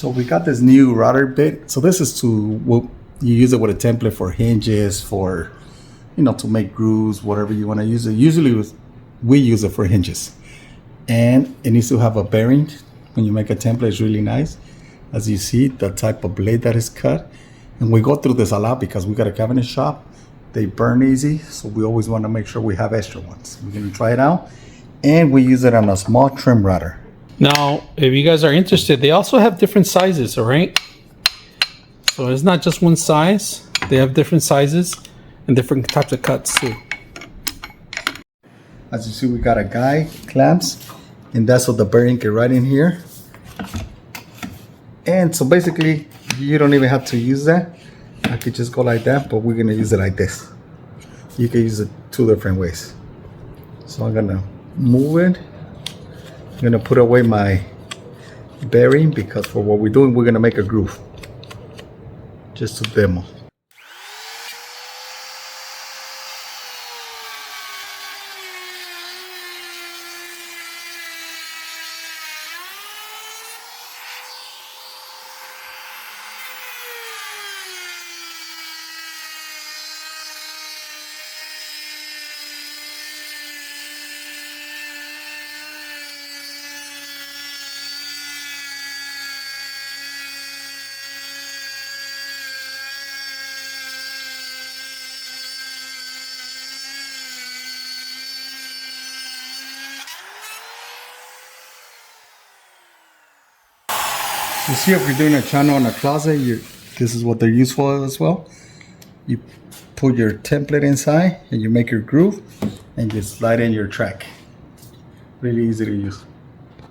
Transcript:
So we got this new router bit. So this is you use it with a template for hinges, for, to make grooves, whatever you want to use it. Usually we use it for hinges. And it needs to have a bearing. When you make a template, it's really nice. As you see, the type of blade that is cut. And we go through this a lot because we got a cabinet shop. They burn easy, so we always want to make sure we have extra ones. We're going to try it out. And we use it on a small trim router. Now, if you guys are interested, they also have different sizes, all right? So it's not just one size. They have different sizes and different types of cuts too. As you see, we got a guide clamps, and that's what the bearing get right in here. And so basically, you don't even have to use that. I could just go like that, but we're gonna use it like this. You can use it two different ways. So I'm gonna move it. I'm gonna put away my bearing because for what we're doing, we're gonna make a groove. Just to demo. You see, if you're doing a channel on a closet, this is what they're used for as well. You put your template inside and you make your groove and you slide in your track. Really easy to use.